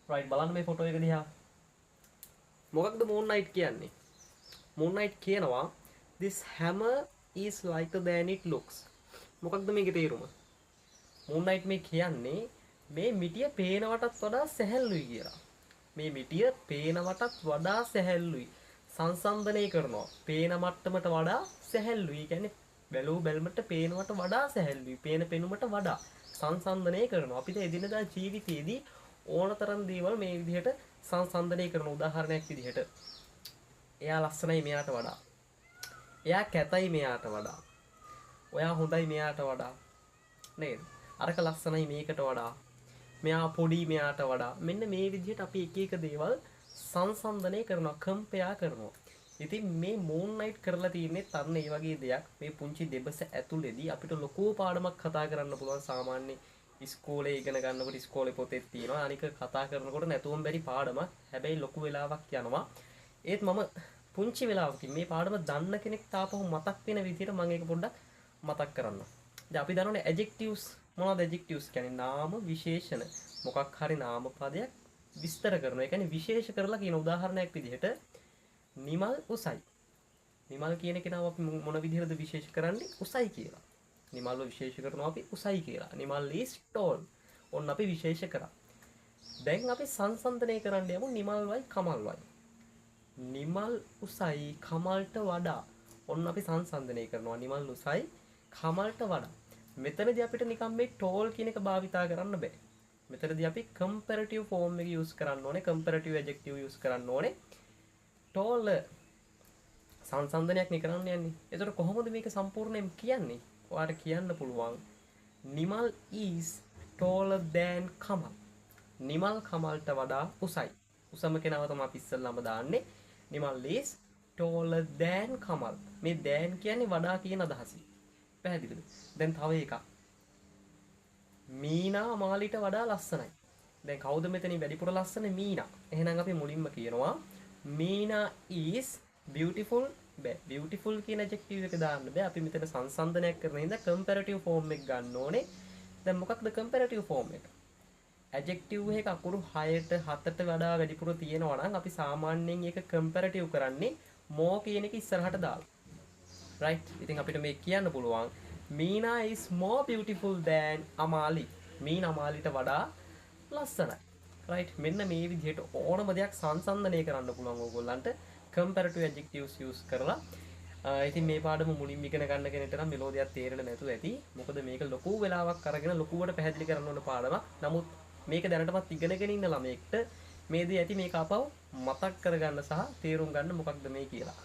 right බලන්න මේ photo එක දිහා. මොකක්ද moon knight කියන්නේ? moon knight කියනවා this hammer is lighter than it looks. මොකක්ද මේකේ තේරුම? moon knight මේ කියන්නේ මේ මිටිය පේනවටත් වඩා සැහැල්ලුයි කියලා. මේ මිටිය පේනවටත් වඩා සැහැල්ලුයි. සංසන්දනය කරනවා. පේන මට්ටමට වඩා සැහැල්ලුයි. කියන්නේ බැලූ බැලමට පේනවට වඩා සැහැල්ලුයි. පේන පෙනුමට වඩා සංසන්දනය කරනවා. අපිට එදිනදා ජීවිතයේදී ඕනතරම් දේවල් මේ විදිහට සංසන්දනය කරන උදාහරණයක් විදිහට එයා ලස්සනයි මෙයාට වඩා. එයා කැතයි මෙයාට වඩා. ඔයා හොඳයි මෙයාට වඩා. නේද? අරක ලස්සනයි මේකට වඩා. මෙයා පොඩි මෙයාට වඩා. මෙන්න මේ විදිහට අපි එක එක දේවල් සංසන්දනය කරනවා, කම්පෙයා කරනවා. ඉතින් මේ moon knight කරලා තියෙන්නේ අන්න ඒ වගේ දෙයක්. මේ පුංචි දෙබස ඇතුළේදී අපිට ලොකු පාඩමක් කතා කරන්න පුළුවන්. සාමාන්‍ය ඉස්කෝලේ ඉගෙන ගන්නකොට ඉස්කෝලේ පොතේ තියෙනවා. අනික කතා කරනකොට නැතුවම බැරි පාඩමක්. හැබැයි ලොකු වෙලාවක් යනවා. ඒත් මම පුංචි වෙලාවකින් මේ පාඩම දන්න කෙනෙක් තාපහු මතක් වෙන විදිහට මම ඒක පොඩ්ඩක් මතක් කරන්න. දැන් අපි දන්නවනේ adjectives මොනවද adjectives කියන්නේ? නාම විශේෂණ. මොකක් හරි නාම පදයක් විස්තර කරනවා. ඒ කියන්නේ විශේෂ කරලා කියන උදාහරණයක් විදිහට නිමල් උසයි. නිමල් කියන කෙනාව අපි මොන විදිහටද විශේෂ කරන්නේ? උසයි කියලා. නිමල්ව විශේෂ කරනවා අපි උසයි කියලා. Nimal is tall. ඔන්න අපි විශේෂ කරා. දැන් අපි සංසන්දනය කරන්න යමු නිමල්වයි කමල්වයි. නිමල් උසයි කමල්ට වඩා. ඔන්න අපි සංසන්දනය කරනවා නිමල් උසයි කමල්ට වඩා. මෙතනදී අපිට නිකම් මේ tall කියන එක භාවිතා කරන්න බෑ. මෙතනදී අපි comparative form එක use කරන්න ඕනේ. comparative adjective use කරන්න ඕනේ. tall සංසන්දනයක් නේ කරන්න යන්නේ. ඒතර කොහොමද මේක සම්පූර්ණයෙන් කියන්නේ? ඔයාලට කියන්න පුළුවන් Nimal is taller than Kamal. Nimal කමල්ට වඩා උසයි. උසම කෙනාව තමයි අපි ඉස්සෙල්ලාම දාන්නේ. Nimal is taller than Kamal. මේ than කියන්නේ වඩා කියන අදහසින්. පැහැදිලිද? දැන් තව එකක්. මීනා මාලිට වඩා ලස්සනයි. දැන් කවුද මෙතනින් වැඩිපුර ලස්සන? මීනා. එහෙනම් අපි මුලින්ම කියනවා මීනා is beautiful. බෑ beautiful කියන adjective එක දාන්න බෑ. අපි මෙතන සංසන්දනයක් කරන හින්දා comparative form එක ගන්න ඕනේ. දැන් මොකක්ද comparative form එක? adjective එක අකුරු 6ට 7ට වඩා වැඩිපුර තියෙනවා නම් අපි සාමාන්‍යයෙන් ඒක comparative කරන්නේ more කියන එක ඉස්සරහට දාලා. right? ඉතින් අපිට මේක කියන්න පුළුවන් Meena is more beautiful than Amali. Meena අමාලිට වඩා ලස්සනයි. right? මෙන්න මේ විදිහට ඕනම දෙයක් සංසන්දනය කරන්න පුළුවන් ඕගොල්ලන්ට comparative adjectives use කරලා. ඉතින් මේ පාඩම මුලින්ම ඉගෙන ගන්න කෙනෙක්ට නම් මෙලෝදියක් තේරෙන්නේ නැතුව ඇති. මොකද මේක ලොකු වෙලාවක් අරගෙන ලොකුවට පැහැදිලි කරන්න ඕන පාඩමක්. නමුත් මේක දැනටමත් ඉගෙනගෙන ඉන්න ළමයෙක්ට මේ දේ ඇති මේක අපව මතක් කරගන්න සහ තේරුම් ගන්න මොකක්ද මේ කියලා.